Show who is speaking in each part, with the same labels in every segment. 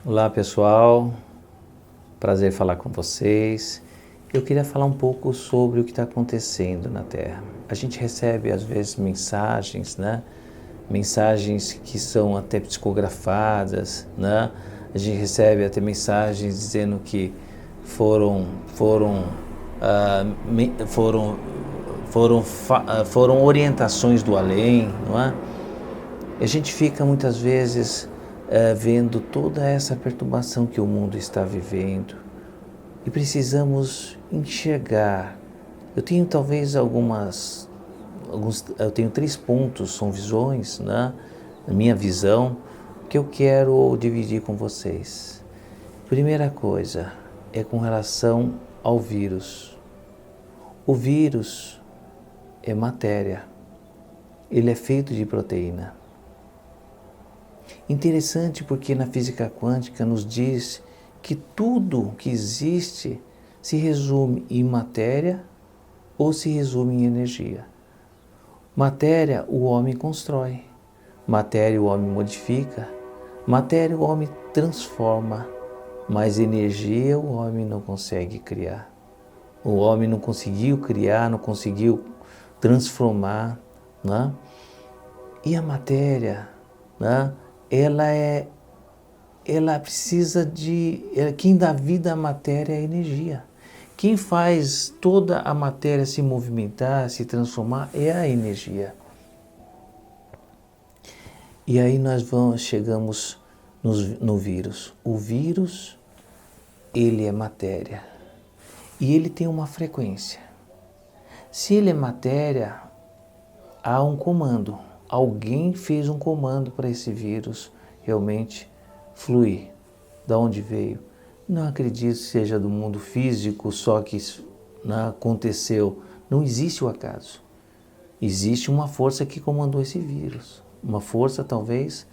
Speaker 1: Olá pessoal, prazer falar com vocês. Eu queria falar um pouco sobre o que está acontecendo na Terra. A gente recebe às vezes mensagens, né? Mensagens que são até psicografadas, né? A gente recebe até mensagens dizendo que foram orientações do além, não é? E a gente fica muitas vezes vendo toda essa perturbação que o mundo está vivendo e precisamos enxergar. Eu tenho talvez eu tenho 3 pontos, são visões, né? A minha visão, que eu quero dividir com vocês. Primeira coisa é com relação ao vírus. O vírus é matéria, ele é feito de proteína. Interessante porque na física quântica nos diz que tudo que existe se resume em matéria ou se resume em energia. Matéria o homem constrói, matéria o homem modifica, matéria o homem transforma, mas energia o homem não consegue criar. O homem não conseguiu criar, não conseguiu transformar, né? E a matéria, né? Ela precisa de... Quem dá vida à matéria é a energia. Quem faz toda a matéria se movimentar, se transformar, é a energia. E aí chegamos no vírus. O vírus, ele é matéria. E ele tem uma frequência. Se ele é matéria, há um comando. Alguém fez um comando para esse vírus realmente fluir. Da onde veio? Não acredito que seja do mundo físico, só que isso aconteceu. Não existe o acaso. Existe uma força que comandou esse vírus. Uma força talvez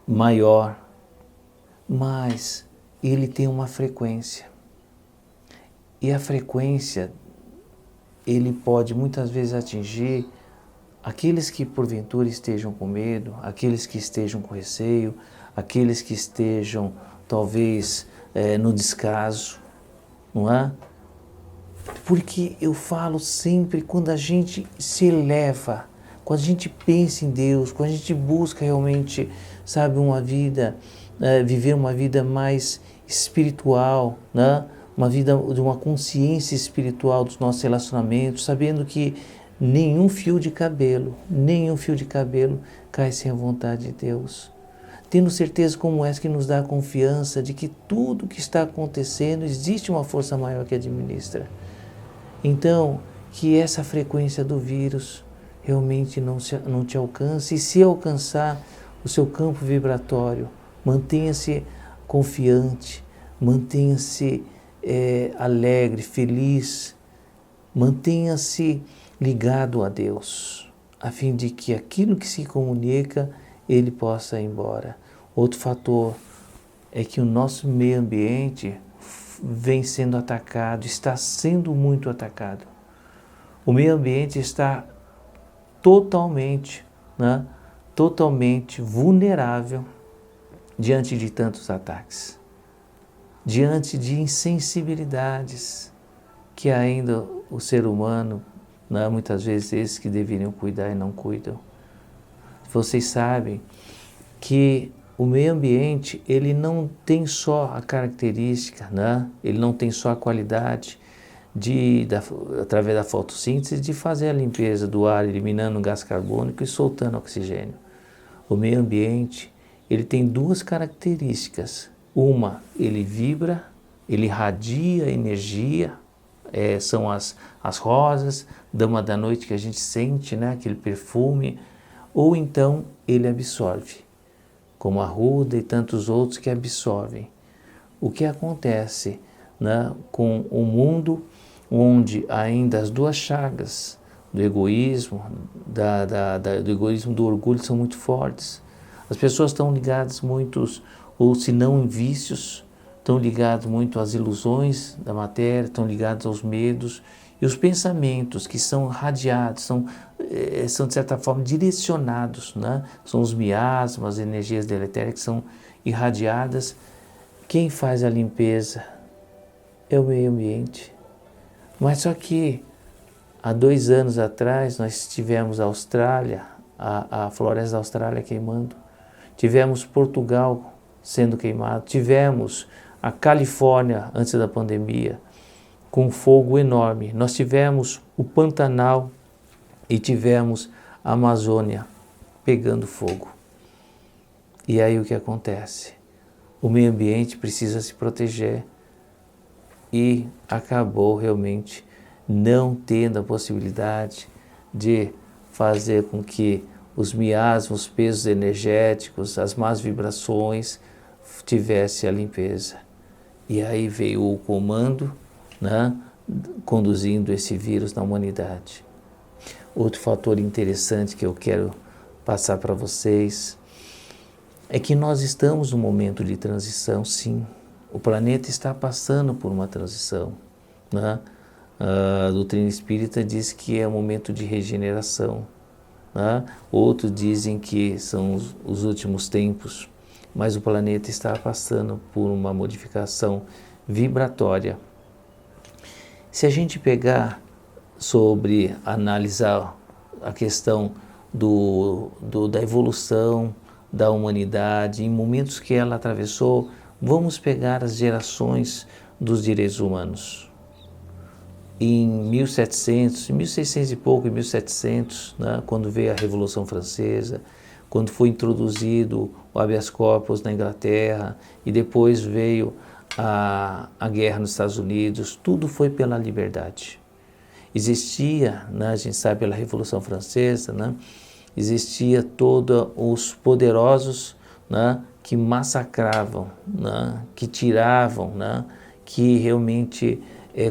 Speaker 1: maior. Mas ele tem uma frequência. E a frequência, ele pode muitas vezes atingir aqueles que porventura estejam com medo, aqueles que estejam com receio, aqueles que estejam talvez no descaso, não é? Porque eu falo sempre, quando a gente se eleva, quando a gente pensa em Deus, quando a gente busca realmente, sabe, viver uma vida mais espiritual, né? Uma vida de uma consciência espiritual dos nossos relacionamentos, sabendo que nenhum fio de cabelo cai sem a vontade de Deus. Tendo certeza como essa que nos dá a confiança de que tudo que está acontecendo, existe uma força maior que administra. Então, que essa frequência do vírus realmente não te alcance, e se alcançar o seu campo vibratório, mantenha-se confiante, mantenha-se alegre, feliz, mantenha-se ligado a Deus, a fim de que aquilo que se comunica, ele possa ir embora. Outro fator é que o nosso meio ambiente vem sendo atacado, está sendo muito atacado. O meio ambiente está totalmente vulnerável diante de tantos ataques, diante de insensibilidades que ainda o ser humano, muitas vezes esses que deveriam cuidar e não cuidam. Vocês sabem que o meio ambiente, ele não tem só a característica, ele não tem só a qualidade através da fotossíntese, de fazer a limpeza do ar, eliminando o gás carbônico e soltando oxigênio. O meio ambiente, ele tem 2 características. Uma, ele vibra, ele irradia energia, são as rosas, dama da noite que a gente sente, aquele perfume, ou então ele absorve, como a arruda e tantos outros que absorvem. O que acontece com o mundo onde ainda as 2 chagas do egoísmo, do egoísmo, do orgulho são muito fortes. As pessoas estão ligadas muitos, ou se não em vícios, estão ligados muito às ilusões da matéria, estão ligados aos medos, E os pensamentos que são radiados, são de certa forma direcionados, né? São os miasmas, as energias deletérias que são irradiadas. Quem faz a limpeza é o meio ambiente. Mas só que há 2 anos atrás nós tivemos a Austrália, a floresta da Austrália queimando, tivemos Portugal sendo queimado, tivemos a Califórnia antes da pandemia com fogo enorme, nós tivemos o Pantanal e tivemos a Amazônia pegando fogo. E aí o que acontece? O meio ambiente precisa se proteger e acabou realmente não tendo a possibilidade de fazer com que os miasmas, os pesos energéticos, as más vibrações tivesse a limpeza. E aí veio o comando, né, conduzindo esse vírus na humanidade. Outro fator interessante que eu quero passar para vocês é que nós estamos num momento de transição, sim. O planeta está passando por uma transição, né? A doutrina espírita diz que é um momento de regeneração, né? Outros dizem que são os últimos tempos, mas o planeta está passando por uma modificação vibratória. Se a gente pegar analisar a questão da evolução da humanidade, em momentos que ela atravessou, vamos pegar as gerações dos direitos humanos. Em 1700, 1600 e pouco, em 1700, né, quando veio a Revolução Francesa, quando foi introduzido o habeas corpus na Inglaterra e depois veio a guerra nos Estados Unidos, tudo foi pela liberdade. Existia, né, a gente sabe pela Revolução Francesa, né, existia todos os poderosos, né, que massacravam, né, que tiravam, né, que realmente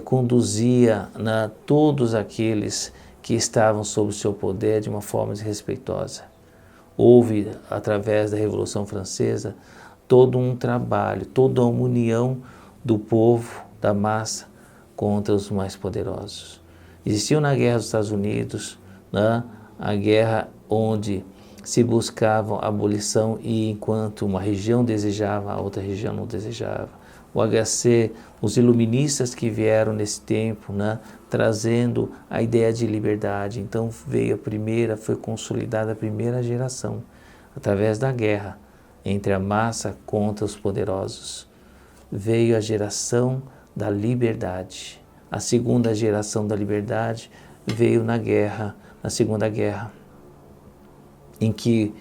Speaker 1: conduzia, né, todos aqueles que estavam sob o seu poder de uma forma desrespeitosa. Houve, através da Revolução Francesa, todo um trabalho, toda uma união do povo, da massa, contra os mais poderosos. Existiu na guerra dos Estados Unidos, né, a guerra onde se buscava a abolição e enquanto uma região desejava, a outra região não desejava. O HC, os iluministas que vieram nesse tempo, né, trazendo a ideia de liberdade. Então veio foi consolidada a primeira geração, através da guerra entre a massa contra os poderosos. Veio a geração da liberdade. A segunda geração da liberdade veio na Segunda Guerra, em que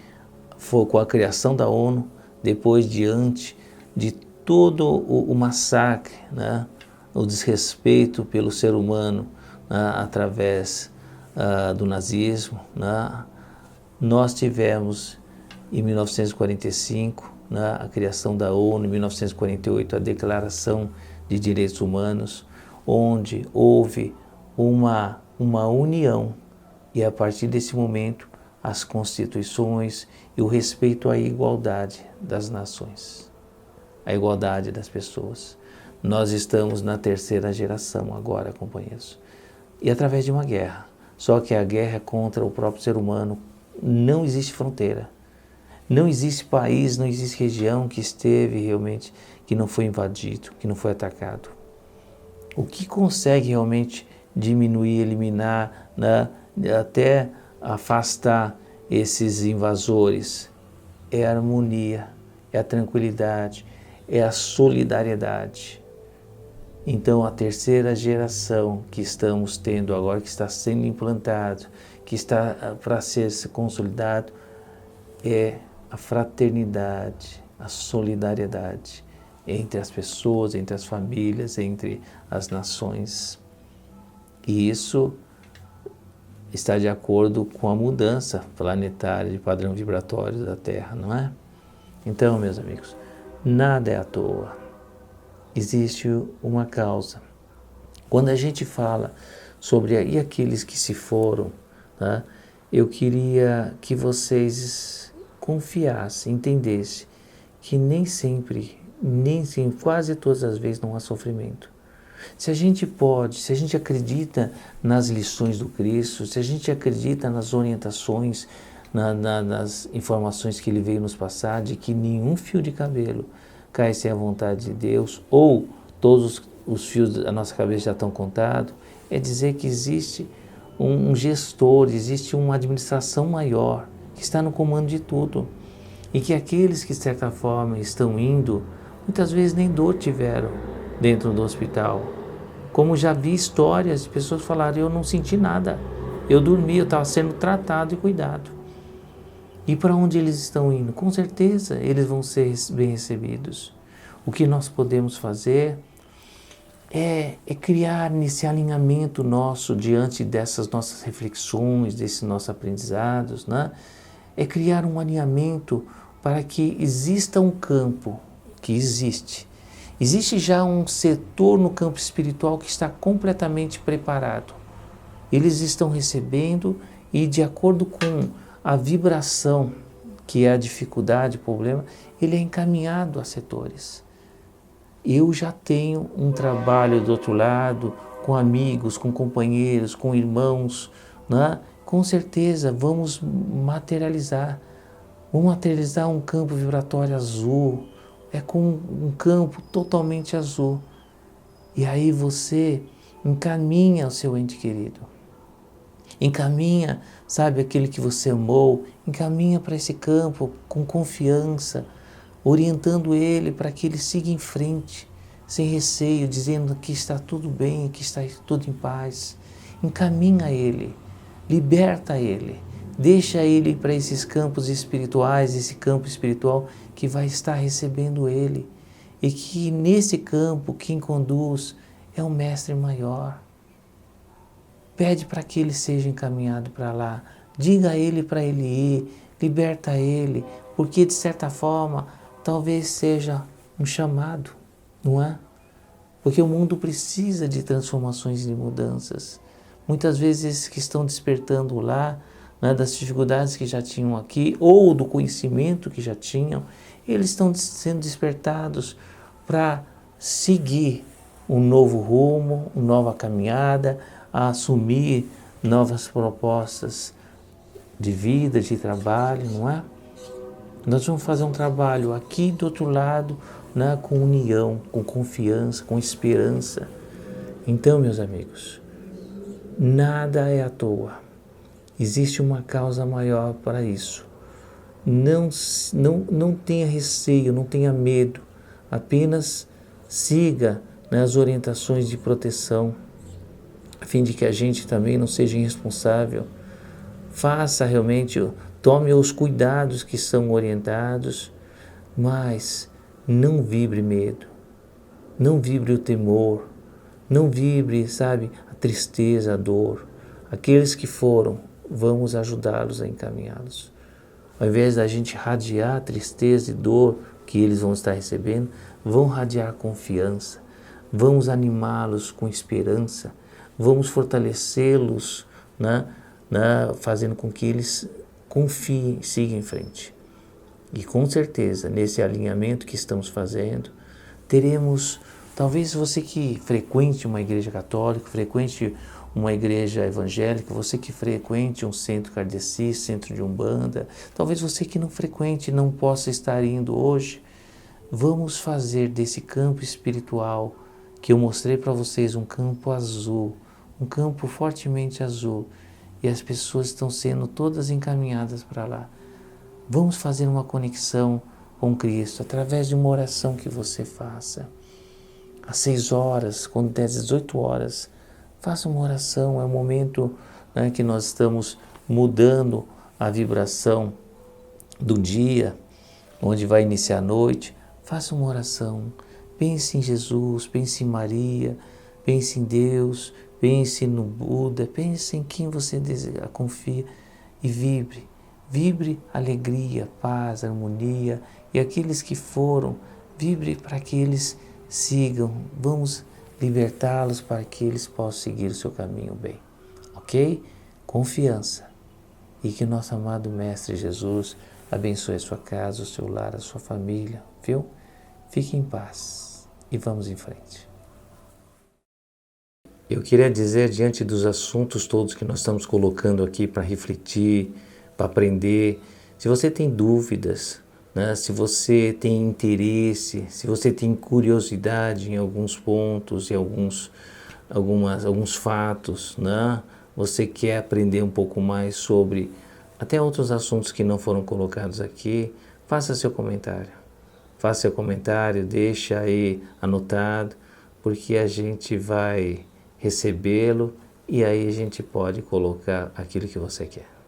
Speaker 1: foi com a criação da ONU, depois diante de todo o massacre, né, o desrespeito pelo ser humano, né, através do nazismo, né, nós tivemos em 1945, né, a criação da ONU, em 1948 a Declaração de Direitos Humanos, onde houve uma união e a partir desse momento as constituições e o respeito à igualdade das nações, a igualdade das pessoas. Nós estamos na terceira geração agora, companheiros, e através de uma guerra. Só que a guerra é contra o próprio ser humano. Não existe fronteira, não existe país, não existe região que esteve realmente, que não foi invadido, que não foi atacado. O que consegue realmente diminuir, eliminar, né, até afastar esses invasores é a harmonia, é a tranquilidade, é a solidariedade. Então a terceira geração que estamos tendo agora, que está sendo implantado, que está para ser consolidado, é a fraternidade, a solidariedade entre as pessoas, entre as famílias, entre as nações. E isso está de acordo com a mudança planetária de padrão vibratório da Terra, não é? Então, meus amigos, nada é à toa. Existe uma causa. Quando a gente fala sobre aqueles que se foram, tá? Eu queria que vocês confiassem, entendessem que nem sempre, quase todas as vezes não há sofrimento. Se a gente pode, se a gente acredita nas lições do Cristo, se a gente acredita nas orientações, nas informações que Ele veio nos passar, de que nenhum fio de cabelo cai sem a vontade de Deus, ou todos os fios da nossa cabeça já estão contados, é dizer que existe um gestor, existe uma administração maior que está no comando de tudo. E que aqueles que, de certa forma, estão indo, muitas vezes nem dor tiveram dentro do hospital. Como já vi histórias de pessoas falarem, eu não senti nada, eu dormi, eu estava sendo tratado e cuidado. E para onde eles estão indo? Com certeza eles vão ser bem recebidos. O que nós podemos fazer é criar nesse alinhamento nosso diante dessas nossas reflexões, desses nossos aprendizados, né? É criar um alinhamento para que exista um campo que existe. Existe já um setor no campo espiritual que está completamente preparado. Eles estão recebendo e, de acordo com a vibração, que é a dificuldade, o problema, ele é encaminhado a setores. Eu já tenho um trabalho do outro lado, com amigos, com companheiros, com irmãos, né? Com certeza vamos materializar um campo vibratório azul, é com um campo totalmente azul. E aí você encaminha o seu ente querido, encaminha, sabe, aquele que você amou, encaminha para esse campo com confiança, orientando ele para que ele siga em frente, sem receio, dizendo que está tudo bem, que está tudo em paz. Encaminha ele, liberta ele, deixa ele para esses campos espirituais, esse campo espiritual que vai estar recebendo ele. E que nesse campo quem conduz é o Mestre Maior. Pede para que ele seja encaminhado para lá, diga a ele para ele ir, liberta ele, porque de certa forma talvez seja um chamado, não é? Porque o mundo precisa de transformações e de mudanças. Muitas vezes esses que estão despertando lá, né, das dificuldades que já tinham aqui, ou do conhecimento que já tinham, eles estão sendo despertados para seguir um novo rumo, uma nova caminhada, a assumir novas propostas de vida, de trabalho, não é? Nós vamos fazer um trabalho aqui do outro lado, né, com união, com confiança, com esperança. Então, meus amigos, nada é à toa. Existe uma causa maior para isso. Não tenha receio, não tenha medo. Apenas siga, né, as orientações de proteção, a fim de que a gente também não seja irresponsável. Faça realmente, tome os cuidados que são orientados, mas não vibre medo, não vibre o temor, não vibre, sabe, a tristeza, a dor. Aqueles que foram, vamos ajudá-los a encaminhá-los. Ao invés da gente radiar tristeza e dor que eles vão estar recebendo, vão radiar confiança, vamos animá-los com esperança, vamos fortalecê-los, né, fazendo com que eles confiem, sigam em frente. E com certeza, nesse alinhamento que estamos fazendo, teremos, talvez você que frequente uma igreja católica, frequente uma igreja evangélica, você que frequente um centro kardecista, centro de Umbanda, talvez você que não frequente, não possa estar indo hoje, vamos fazer desse campo espiritual que eu mostrei para vocês um campo azul, um campo fortemente azul, e as pessoas estão sendo todas encaminhadas para lá. Vamos fazer uma conexão com Cristo através de uma oração que você faça. Às 6 horas, quando der 18 horas, faça uma oração. É um momento, né, que nós estamos mudando a vibração do dia, onde vai iniciar a noite. Faça uma oração. Pense em Jesus, pense em Maria, pense em Deus, pense no Buda, pense em quem você deseja, confia e vibre. Vibre alegria, paz, harmonia, e aqueles que foram, vibre para que eles sigam. Vamos libertá-los para que eles possam seguir o seu caminho bem. Ok? Confiança. E que nosso amado Mestre Jesus abençoe a sua casa, o seu lar, a sua família, viu? Fique em paz e vamos em frente. Eu queria dizer, diante dos assuntos todos que nós estamos colocando aqui para refletir, para aprender, se você tem dúvidas, né, se você tem interesse, se você tem curiosidade em alguns pontos, em alguns fatos, né, você quer aprender um pouco mais sobre até outros assuntos que não foram colocados aqui, faça seu comentário. Faça seu comentário, deixa aí anotado, porque a gente vai recebê-lo e aí a gente pode colocar aquilo que você quer.